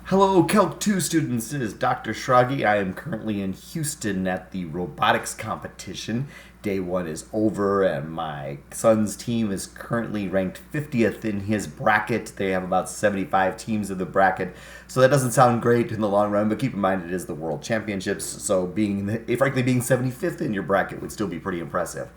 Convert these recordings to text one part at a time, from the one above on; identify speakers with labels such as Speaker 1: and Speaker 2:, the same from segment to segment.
Speaker 1: Hello, Calc 2 students. This is Dr. Shraggy. I am currently in Houston at the robotics competition. Day one is over, and my son's team is currently ranked 50th in his bracket. They have about 75 teams in the bracket, so that doesn't sound great in the long run, but keep in mind it is the World Championships, so frankly, being 75th in your bracket would still be pretty impressive.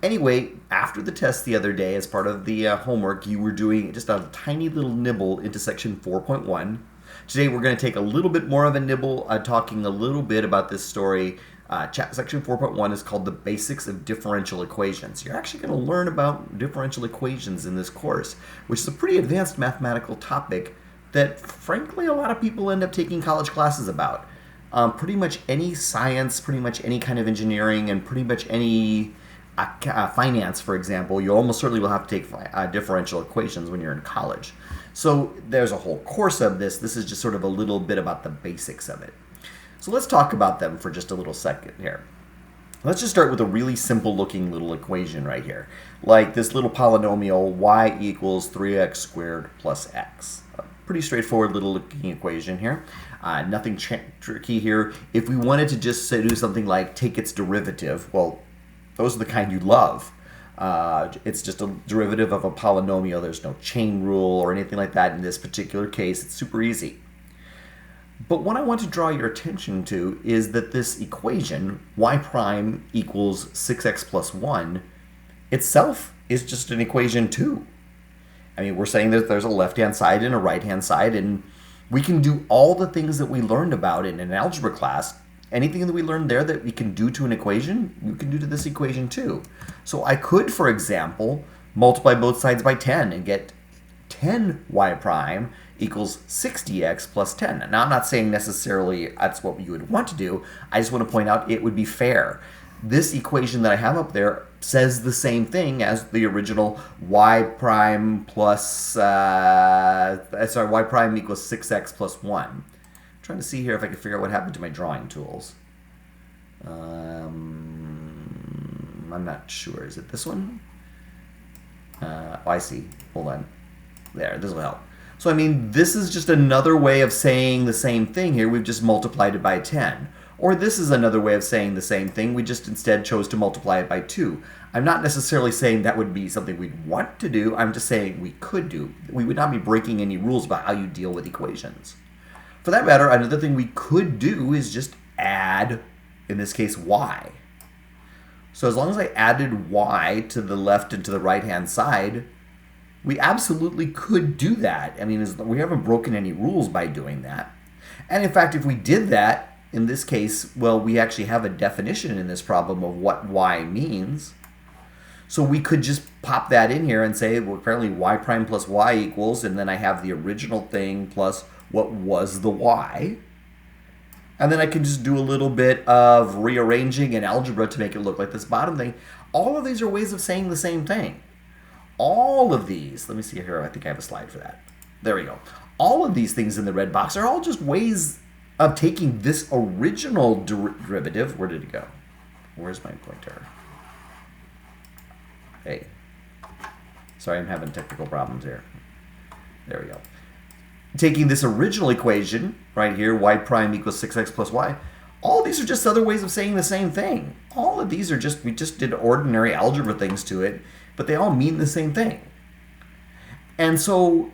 Speaker 1: Anyway, after the test the other day, as part of the homework, you were doing just a tiny little nibble into section 4.1. Today we're going to take a little bit more of a nibble, talking a little bit about this story. Section 4.1 is called The Basics of Differential Equations. You're actually going to learn about differential equations in this course, which is a pretty advanced mathematical topic that, frankly, a lot of people end up taking college classes about. Pretty much any science, pretty much any kind of engineering, and pretty much any finance, for example, you almost certainly will have to take differential equations when you're in college. So there's a whole course of this. This is just sort of a little bit about the basics of it. So let's talk about them for just a little second here. Let's just start with a really simple looking little equation right here. Like this little polynomial y equals 3x squared plus x. A pretty straightforward little looking equation here. Nothing tricky here. If we wanted to just do something like take its derivative, well, those are the kind you love. It's just a derivative of a polynomial. There's no chain rule or anything like that in this particular case. It's super easy. But what I want to draw your attention to is that this equation, y prime equals 6x plus 1, itself is just an equation too. I mean, we're saying that there's a left-hand side and a right-hand side, and we can do all the things that we learned about in an algebra class. Anything that we learned there that we can do to an equation, we can do to this equation too. So I could, for example, multiply both sides by 10 and get 10y prime equals 60x plus 10. Now, I'm not saying necessarily that's what you would want to do. I just want to point out it would be fair. This equation that I have up there says the same thing as the original y prime plus, y prime equals 6x plus 1. Trying to see here if I can figure out what happened to my drawing tools. I'm not sure. Is it this one? Oh, I see. Hold on. There, this will help. So, I mean, this is just another way of saying the same thing here. We've just multiplied it by 10. Or this is another way of saying the same thing. We just instead chose to multiply it by 2. I'm not necessarily saying that would be something we'd want to do. I'm just saying we could do. We would not be breaking any rules about how you deal with equations. For that matter, another thing we could do is just add, in this case, y. So as long as I added y to the left and to the right-hand side, we absolutely could do that. I mean, we haven't broken any rules by doing that. And in fact, if we did that, in this case, well, we actually have a definition in this problem of what y means. So we could just pop that in here and say, well, apparently y prime plus y equals, and then I have the original thing plus what was the y. And then I can just do a little bit of rearranging in algebra to make it look like this bottom thing. All of these are ways of saying the same thing. All of these, let me see here, I think I have a slide for that. There we go. All of these things in the red box are all just ways of taking this original derivative. Where did it go? Where's my pointer? Hey. Sorry, I'm having technical problems here. There we go. Taking this original equation right here, y prime equals 6x plus y, all of these are just other ways of saying the same thing. All of these are just, we just did ordinary algebra things to it, but they all mean the same thing. And so,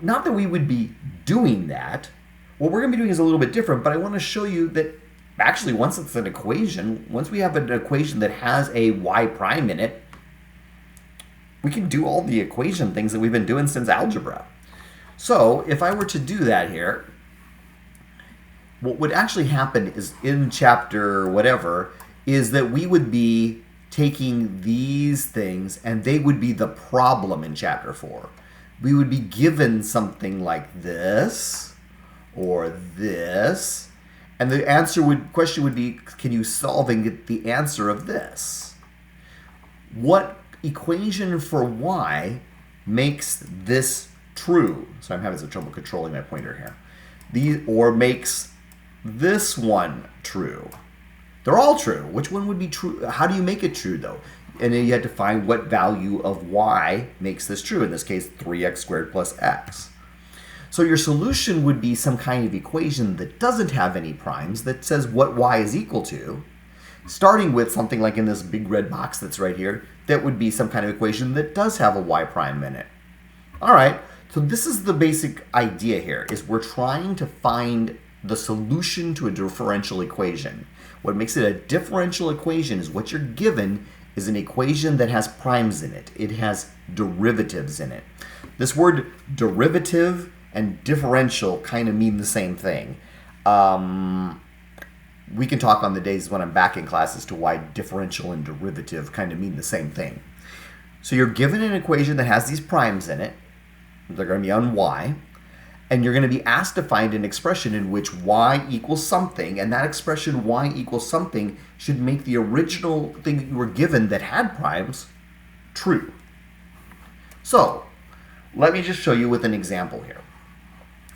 Speaker 1: not that we would be doing that, what we're going to be doing is a little bit different, but I want to show you that actually once it's an equation, once we have an equation that has a y prime in it, we can do all the equation things that we've been doing since algebra. So if I were to do that here, what would actually happen is in chapter whatever, is that we would be taking these things and they would be the problem in chapter 4. We would be given something like this or this, and the question would be, can you solve and get the answer of this? What equation for y makes this true? So I'm having some trouble controlling my pointer here. Or makes this one true? They're all true. Which one would be true? How do you make it true, though? And then you had to find what value of y makes this true. In this case, 3x squared plus x. So your solution would be some kind of equation that doesn't have any primes, that says what y is equal to, starting with something like in this big red box that's right here, that would be some kind of equation that does have a y prime in it. All right, so this is the basic idea here, is we're trying to find the solution to a differential equation. What makes it a differential equation is what you're given is an equation that has primes in it. It has derivatives in it. This word derivative and differential kind of mean the same thing. We can talk on the days when I'm back in class as to why differential and derivative kind of mean the same thing. So you're given an equation that has these primes in it. They're going to be on y. And you're going to be asked to find an expression in which y equals something, and that expression y equals something should make the original thing that you were given that had primes true. So let me just show you with an example here.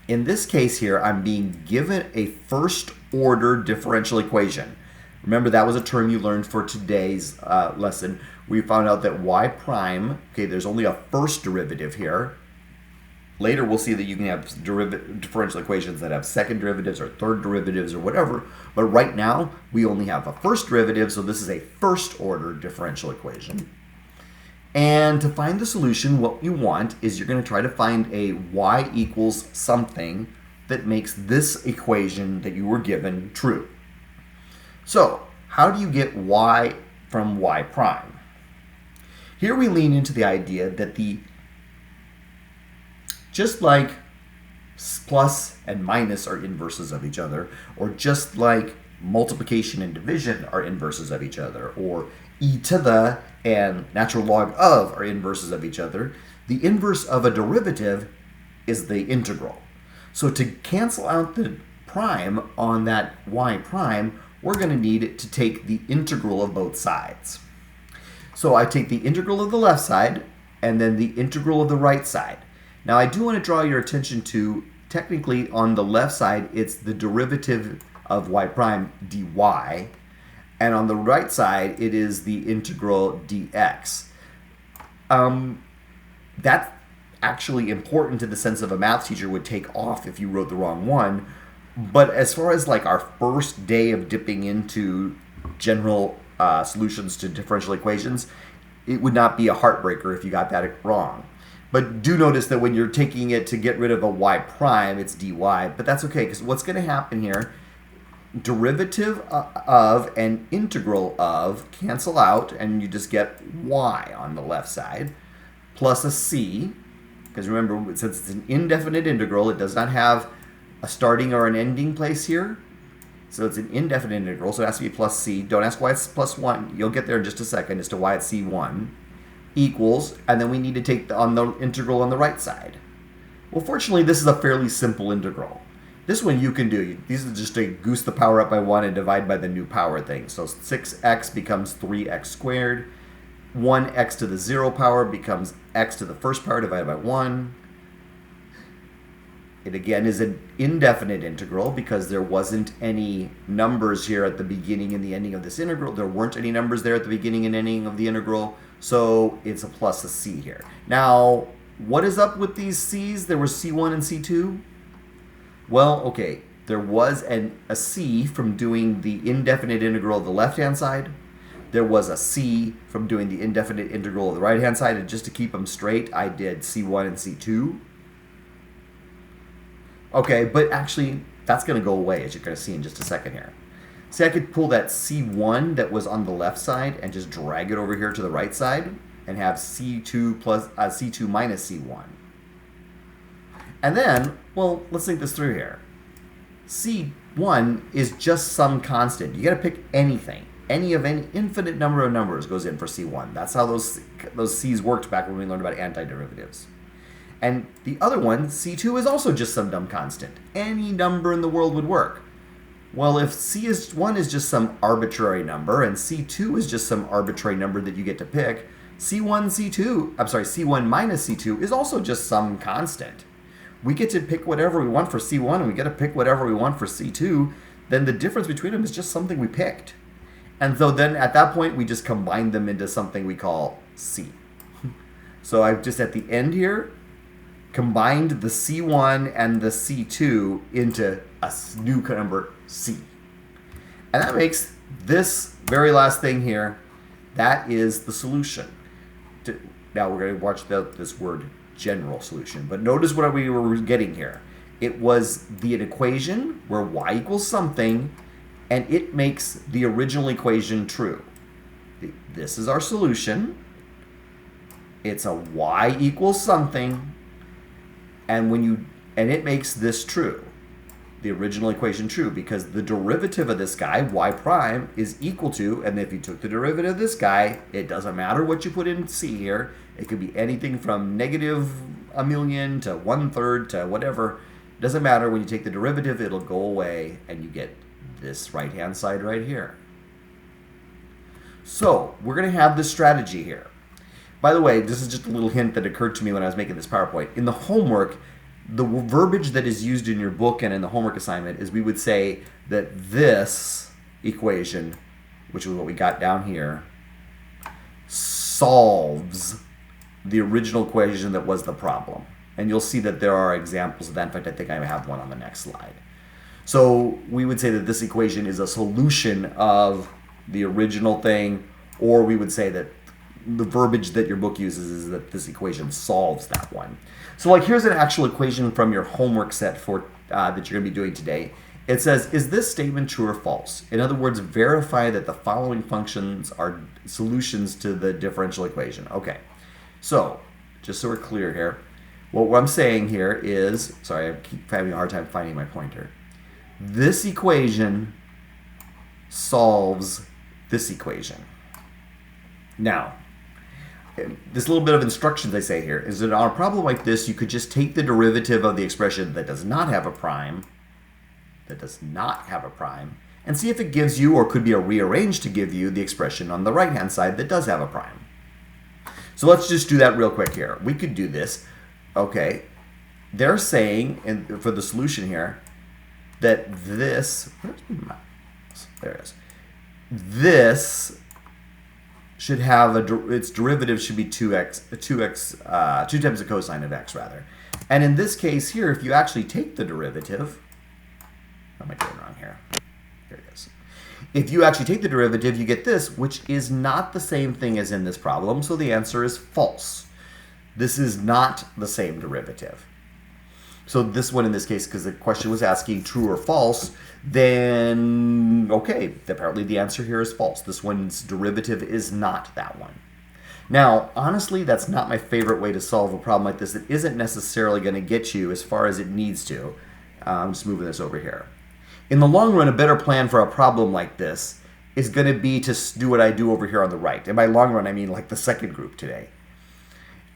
Speaker 1: In this case here, I'm being given a first-order differential equation. Remember, that was a term you learned for today's lesson. We found out that y prime, okay, there's only a first derivative here. Later, we'll see that you can have differential equations that have second derivatives or third derivatives or whatever. But right now, we only have a first derivative, so this is a first-order differential equation. And to find the solution, what you want is you're going to try to find a y equals something that makes this equation that you were given true. So, how do you get y from y prime? Here we lean into the idea that just like plus and minus are inverses of each other, or just like multiplication and division are inverses of each other, or e to the and natural log of are inverses of each other, the inverse of a derivative is the integral. So to cancel out the prime on that y prime, we're going to need to take the integral of both sides. So I take the integral of the left side and then the integral of the right side. Now I do want to draw your attention to, technically on the left side, it's the derivative of y prime dy, and on the right side, it is the integral dx. That's actually important in the sense of a math teacher would take off if you wrote the wrong one, but as far as like our first day of dipping into general solutions to differential equations, it would not be a heartbreaker if you got that wrong. But do notice that when you're taking it to get rid of a y prime, it's dy. But that's okay, because what's going to happen here, derivative of and integral of cancel out, and you just get y on the left side, plus a c, because remember, since it's an indefinite integral, it does not have a starting or an ending place here. So it's an indefinite integral, so it has to be plus c. Don't ask why it's plus 1. You'll get there in just a second as to why it's c1. Equals, and then we need to take the integral on the right side. Well, fortunately, this is a fairly simple integral. This one you can do. These are just to goose the power up by 1 and divide by the new power thing. So 6x becomes 3x squared. 1x to the 0 power becomes x to the first power divided by 1. It again is an indefinite integral because there wasn't any numbers here at the beginning and the ending of this integral. There weren't any numbers there at the beginning and ending of the integral. So it's a plus a c here. Now, what is up with these c's? There was c1 and c2. Well, okay, there was a c from doing the indefinite integral of the left-hand side. There was a c from doing the indefinite integral of the right-hand side. And just to keep them straight, I did c1 and c2. Okay, but actually, that's going to go away, as you're going to see in just a second here. See, I could pull that C1 that was on the left side and just drag it over here to the right side and have C2 plus C2 minus C1. And then, well, let's think this through here. C1 is just some constant. You got to pick anything. Any infinite number of numbers goes in for C1. That's how those C's worked back when we learned about antiderivatives. And the other one, C2, is also just some dumb constant. Any number in the world would work. Well, if C1 is just some arbitrary number and C2 is just some arbitrary number that you get to pick, C1 minus C2 is also just some constant. We get to pick whatever we want for C1 and we get to pick whatever we want for C2, then the difference between them is just something we picked. And so then at that point, we just combine them into something we call C. So I've just at the end here, combined the C1 and the C2 into a new number C. And that makes this very last thing here, that is the solution. Now we're going to watch this word general solution. But notice what we were getting here. It was an equation where y equals something, and it makes the original equation true. This is our solution. It's a y equals something, and it makes this true, the original equation true, because the derivative of this guy, y prime, is equal to, and if you took the derivative of this guy, it doesn't matter what you put in C here. It could be anything from negative a million to 1/3 to whatever. It doesn't matter. When you take the derivative, it'll go away, and you get this right-hand side right here. So we're going to have this strategy here. By the way, this is just a little hint that occurred to me when I was making this PowerPoint. In the homework, the verbiage that is used in your book and in the homework assignment is we would say that this equation, which is what we got down here, solves the original equation that was the problem. And you'll see that there are examples of that. In fact, I think I have one on the next slide. So we would say that this equation is a solution of the original thing, or we would say that the verbiage that your book uses is that this equation solves that one. So like here's an actual equation from your homework set for that you're going to be doing today. It says, is this statement true or false? In other words, verify that the following functions are solutions to the differential equation. Okay, so just so we're clear here, what I'm saying here is, sorry, I keep having a hard time finding my pointer. This equation solves this equation. Now, this little bit of instructions I say here is that on a problem like this, you could just take the derivative of the expression that does not have a prime, and see if it gives you, or could be rearranged to give you, the expression on the right-hand side that does have a prime. So let's just do that real quick here. We could do this. Okay, they're saying, for the solution here, that this, where's my mouse? There it is. This should have its derivative should be 2x, 2 times the cosine of x rather. And in this case here, if you actually take the derivative, what am I doing wrong here? Here it is. If you actually take the derivative, you get this, which is not the same thing as in this problem, so the answer is false. This is not the same derivative. So this one in this case, because the question was asking true or false, then okay, apparently the answer here is false. This one's derivative is not that one. Now, honestly, that's not my favorite way to solve a problem like this. It isn't necessarily going to get you as far as it needs to. I'm just moving this over here. In the long run, a better plan for a problem like this is going to be to do what I do over here on the right. And by long run, I mean like the second group today.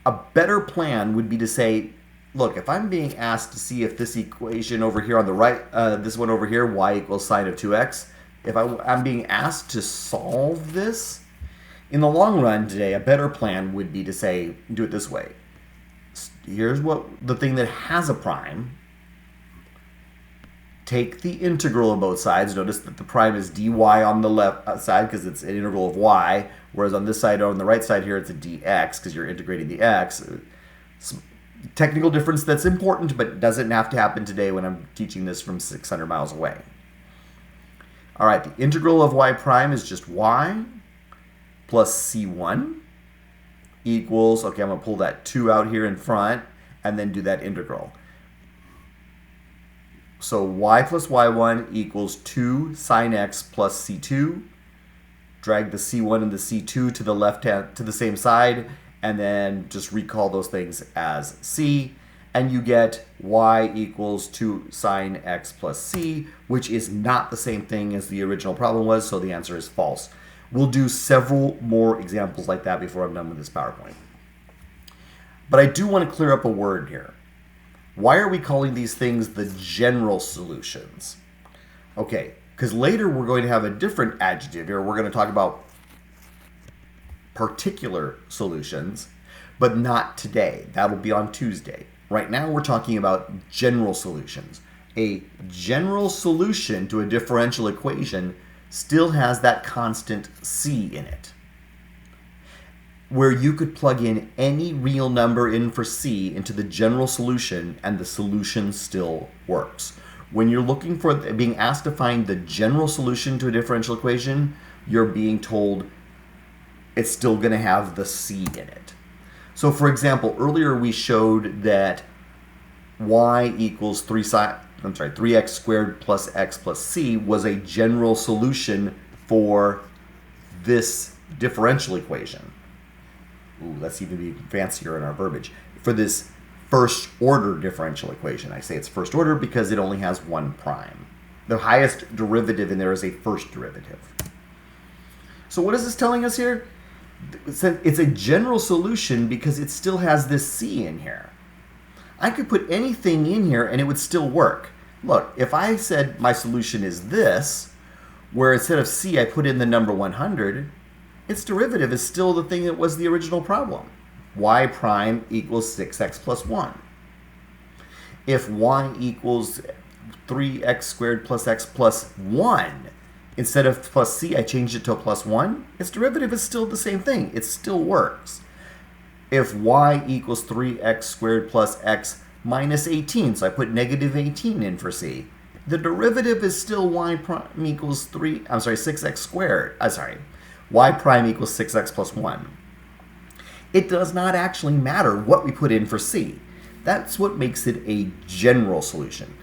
Speaker 1: A better plan would be to say, look, if I'm being asked to see if this equation over here on the right, this one over here, y equals sine of 2x, if I'm being asked to solve this, in the long run today, a better plan would be to say, do it this way. Here's what the thing that has a prime. Take the integral of both sides. Notice that the prime is dy on the left side because it's an integral of y, whereas on this side, or on the right side here, it's a dx because you're integrating the x. Technical difference that's important, but doesn't have to happen today when I'm teaching this from 600 miles away. All right, the integral of y prime is just y plus c1 equals, okay, I'm going to pull that 2 out here in front and then do that integral. So y plus y1 equals 2 sine x plus c2. Drag the c1 and the c2 to the left hand, to the same side, and then just recall those things as c, and you get y equals 2 sine x plus c, which is not the same thing as the original problem was, so the answer is false. We'll do several more examples like that before I'm done with this PowerPoint. But I do want to clear up a word here. Why are we calling these things the general solutions? Okay, because later we're going to have a different adjective here. We're going to talk about particular solutions, but not today. That'll be on Tuesday. Right now we're talking about general solutions. A general solution to a differential equation still has that constant c in it. where you could plug in any real number in for C into the general solution and the solution still works. When you're looking for being asked to find the general solution to a differential equation, you're being told it's still going to have the C in it. So for example, earlier we showed that y equals 3x squared plus x plus c was a general solution for this differential equation. Ooh, let's even be fancier in our verbiage. For this first order differential equation. I say it's first order because it only has one prime. The highest derivative in there is a first derivative. So what is this telling us here? It's a general solution because it still has this c in here. I could put anything in here and it would still work. Look, if I said my solution is this, where instead of c I put in the number 100, its derivative is still the thing that was the original problem. Y prime equals 6x plus 1. If y equals 3x squared plus x plus 1, instead of plus c, I changed it to a plus 1, its derivative is still the same thing. It still works. If y equals 3x squared plus x minus 18, so I put negative 18 in for c, the derivative is still y prime equals 6x squared. Y prime equals 6x plus 1. It does not actually matter what we put in for c. That's what makes it a general solution.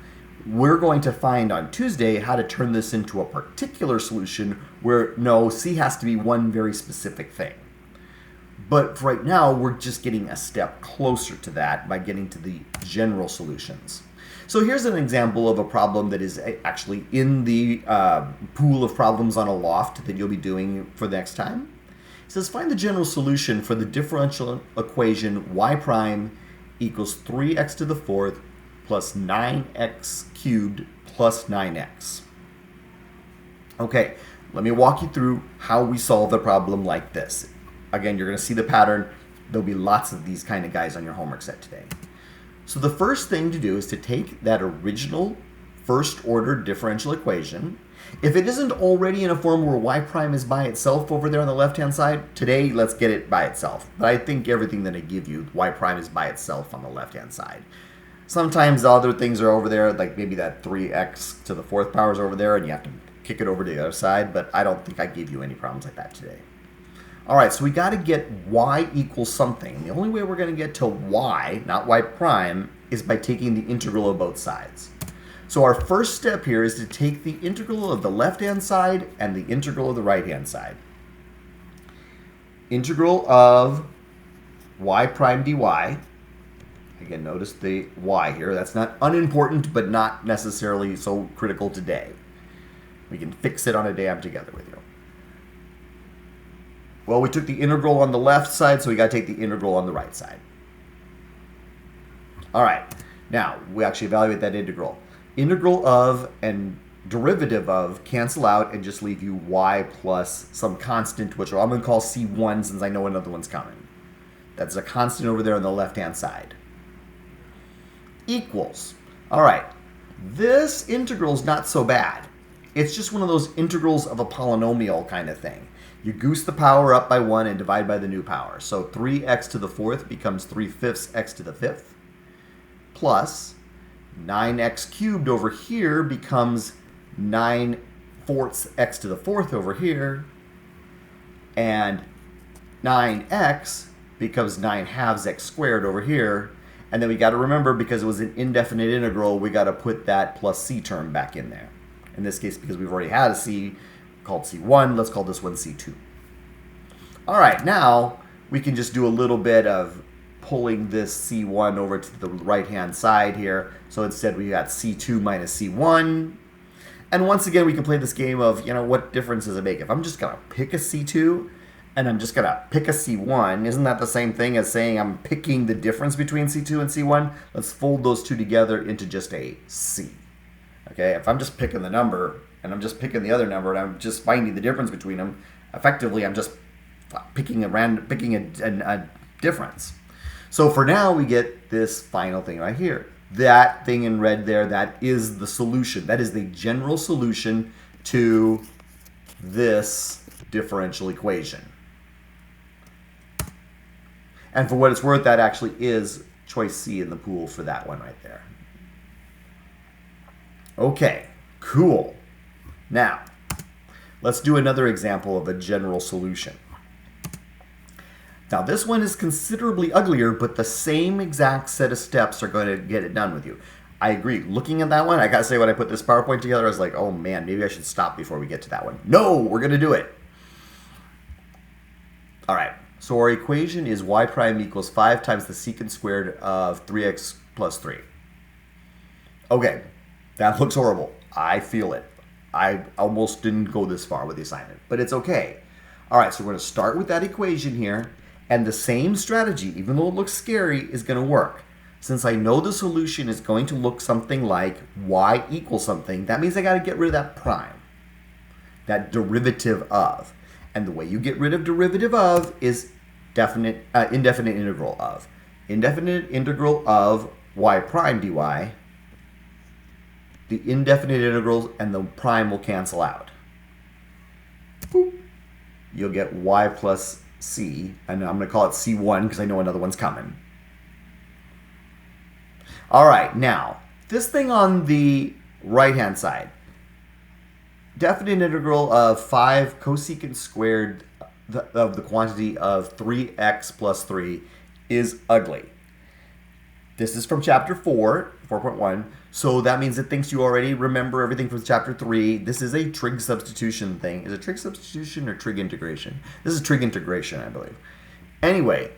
Speaker 1: We're going to find on Tuesday how to turn this into a particular solution where, no, c has to be one very specific thing. But for right now, we're just getting a step closer to that by getting to the general solutions. So here's an example of a problem that is actually in the pool of problems on a loft that you'll be doing for the next time. It says find the general solution for the differential equation y prime equals 3x to the fourth plus 9x cubed plus 9x. Okay, let me walk you through how we solve the problem like this. Again, you're going to see the pattern. There'll be lots of these kind of guys on your homework set today. So the first thing to do is to take that original first order differential equation. If it isn't already in a form where y prime is by itself over there on the left-hand side, today let's get it by itself. But I think everything that I give you, y prime is by itself on the left-hand side. Sometimes the other things are over there, like maybe that 3x to the fourth power is over there and you have to kick it over to the other side, but I don't think I gave you any problems like that today. All right, so we got to get y equals something. The only way we're going to get to y, not y prime, is by taking the integral of both sides. So our first step here is to take the integral of the left-hand side and the integral of the right-hand side. Integral of y prime dy. Again, notice the y here. That's not unimportant, but not necessarily so critical today. We can fix it on a day I'm together with you. Well, we took the integral on the left side, so we got to take the integral on the right side. All right, now we actually evaluate that integral. Integral of and derivative of cancel out and just leave you y plus some constant, which I'm going to call c1 since I know another one's coming. That's a constant over there on the left-hand side. Equals. All right, this integral is not so bad. It's just one of those integrals of a polynomial kind of thing. You goose the power up by 1 and divide by the new power. So 3x to the fourth becomes 3/5 x to the fifth, plus 9x cubed over here becomes 9/4 x to the fourth over here, and 9x becomes 9/2 x squared over here. And then we got to remember, because it was an indefinite integral, we got to put that plus c term back in there. In this case, because we've already had a c called c1, let's call this one c2. All right, now we can just do a little bit of pulling this c1 over to the right-hand side here. So instead we got c2 minus c1. And once again, we can play this game of, what difference does it make? If I'm just going to pick a c2 and I'm just going to pick a c1, isn't that the same thing as saying I'm picking the difference between c2 and c1? Let's fold those two together into just a c. Okay, if I'm just picking the number and I'm just picking the other number and I'm just finding the difference between them, effectively I'm just picking a difference. So for now, we get this final thing right here. That thing in red there, that is the solution. That is the general solution to this differential equation. And for what it's worth, that actually is choice C in the pool for that one right there. Okay, cool. Now, let's do another example of a general solution. Now, this one is considerably uglier, but the same exact set of steps are going to get it done with you. I agree. Looking at that one, I got to say, when I put this PowerPoint together, I was like, oh man, maybe I should stop before we get to that one. No, we're going to do it. All right, so our equation is y prime equals 5 times the secant squared of 3x plus 3. Okay, that looks horrible. I feel it. I almost didn't go this far with the assignment, but it's okay. All right, so we're going to start with that equation here, and the same strategy, even though it looks scary, is going to work. Since I know the solution is going to look something like y equals something, that means I got to get rid of that prime, that derivative of. And the way you get rid of derivative of is indefinite integral of. Indefinite integral of y prime dy. The indefinite integrals and the prime will cancel out. Boop. You'll get y plus c, and I'm going to call it c1 because I know another one's coming. All right, now, this thing on the right-hand side, definite integral of 5 cosecant squared of the quantity of 3x plus 3 is ugly. This is from chapter 4, 4.1, so that means it thinks you already remember everything from chapter 3. This is a trig substitution thing. Is it trig substitution or trig integration? This is trig integration, I believe. Anyway,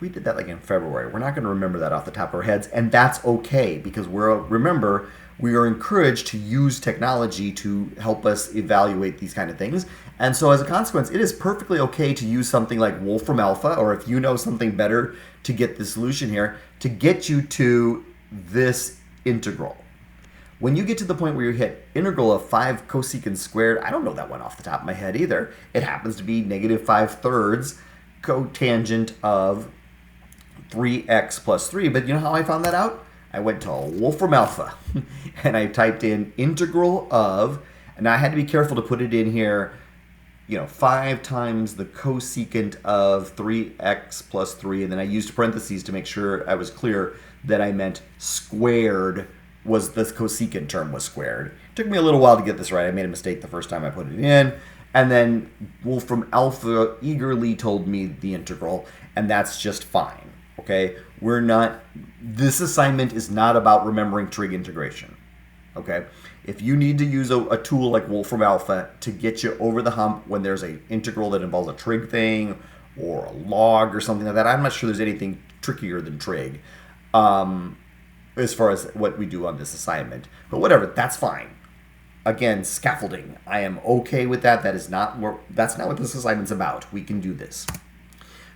Speaker 1: we did that like in February. We're not going to remember that off the top of our heads, and that's okay because remember, we are encouraged to use technology to help us evaluate these kind of things. And so as a consequence, it is perfectly okay to use something like Wolfram Alpha, or if you know something better to get the solution here, to get you to this integral. When you get to the point where you hit integral of 5 cosecant squared, I don't know that one off the top of my head either. It happens to be negative 5/3 cotangent of 3x plus 3. But you know how I found that out? I went to Wolfram Alpha and I typed in integral of, and I had to be careful to put it in here, 5 times the cosecant of 3x plus 3, and then I used parentheses to make sure I was clear that I meant squared was the cosecant term was squared. It took me a little while to get this right. I made a mistake the first time I put it in, and then Wolfram Alpha eagerly told me the integral, and that's just fine. Okay, this assignment is not about remembering trig integration. Okay, if you need to use a tool like Wolfram Alpha to get you over the hump when there's an integral that involves a trig thing or a log or something like that, I'm not sure there's anything trickier than trig as far as what we do on this assignment. But whatever, that's fine. Again, scaffolding. I am okay with that. That's not what this assignment's about. We can do this.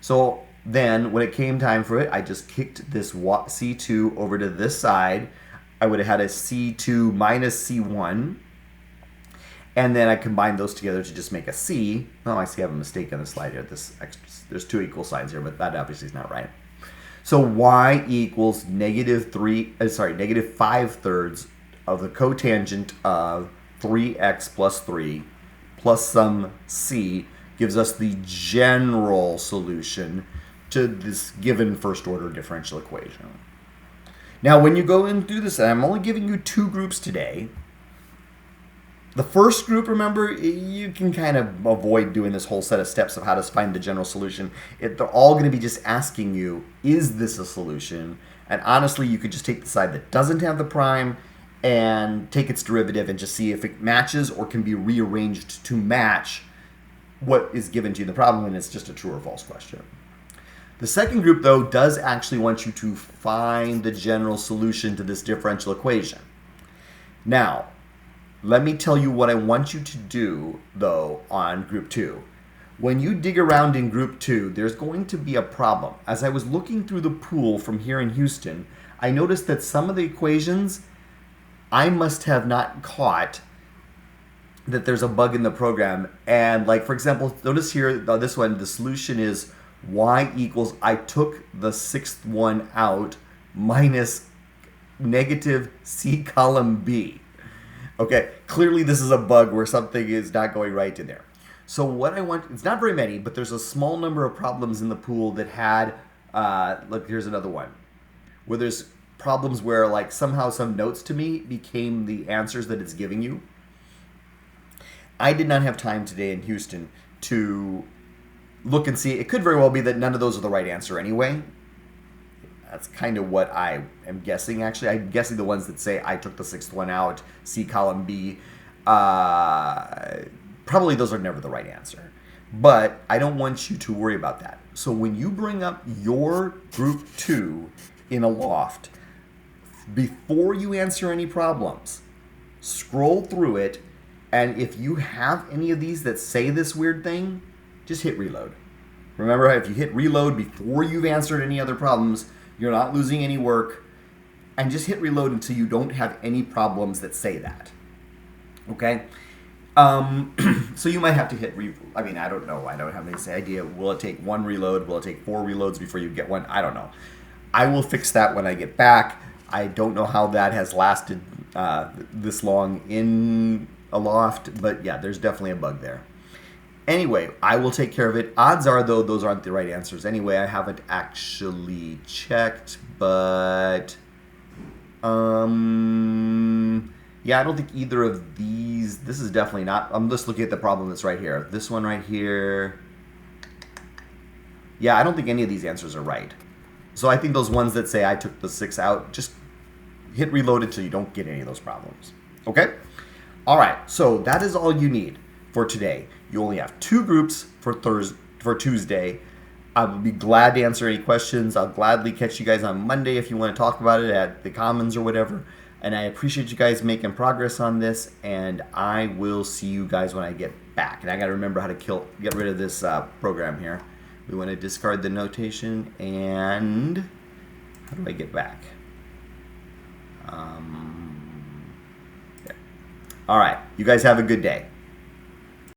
Speaker 1: So then, when it came time for it, I just kicked this C2 over to this side. I would have had a C2 minus C1. And then I combined those together to just make a C. Oh, I see I have a mistake on the slide here. There's 2 equal signs here, but that obviously is not right. So y equals negative 5/3 of the cotangent of 3x plus 3 plus some C gives us the general solution to this given first order differential equation. Now, when you go and do this, and I'm only giving you 2 groups today. The first group, remember, you can kind of avoid doing this whole set of steps of how to find the general solution. They're all going to be just asking you, is this a solution? And honestly, you could just take the side that doesn't have the prime and take its derivative and just see if it matches or can be rearranged to match what is given to you in the problem, and it's just a true or false question. The second group, though, does actually want you to find the general solution to this differential equation. Now, let me tell you what I want you to do, though, on group 2. When you dig around in group 2, there's going to be a problem. As I was looking through the pool from here in Houston, I noticed that some of the equations I must have not caught that there's a bug in the program. And like, for example, notice here, this one, the solution is y equals, I took the 6th one out, minus negative C column B. Okay, clearly this is a bug where something is not going right in there. So what I want, it's not very many, but there's a small number of problems in the pool that had Look, here's another one where there's problems where like somehow some notes to me became the answers that it's giving you. I did not have time today in Houston to look and see. It could very well be that none of those are the right answer anyway. That's kind of what I am guessing, actually. I'm guessing the ones that say I took the sixth one out, C column B. Probably those are never the right answer. But I don't want you to worry about that. So when you bring up your group 2 in a loft, before you answer any problems, scroll through it, and if you have any of these that say this weird thing, just hit reload. Remember, if you hit reload before you've answered any other problems, you're not losing any work, and just hit reload until you don't have any problems that say that. Okay? So you might have to hit I mean, I don't know. I don't have any idea. Will it take 1 reload? Will it take 4 reloads before you get one? I don't know. I will fix that when I get back. I don't know how that has lasted this long in a loft, but yeah, there's definitely a bug there. Anyway, I will take care of it. Odds are, though, those aren't the right answers. Anyway, I haven't actually checked, but yeah, I don't think either of these. This is definitely not. I'm just looking at the problem that's right here. This one right here. Yeah, I don't think any of these answers are right. So I think those ones that say I took the 6 out, just hit reload until you don't get any of those problems. Okay? All right, so that is all you need for today. You only have 2 groups for Tuesday. I will be glad to answer any questions. I'll gladly catch you guys on Monday if you want to talk about it at the Commons or whatever. And I appreciate you guys making progress on this, and I will see you guys when I get back. And I got to remember how to get rid of this program here. We want to discard the notation, and how do I get back? There. All right, you guys have a good day.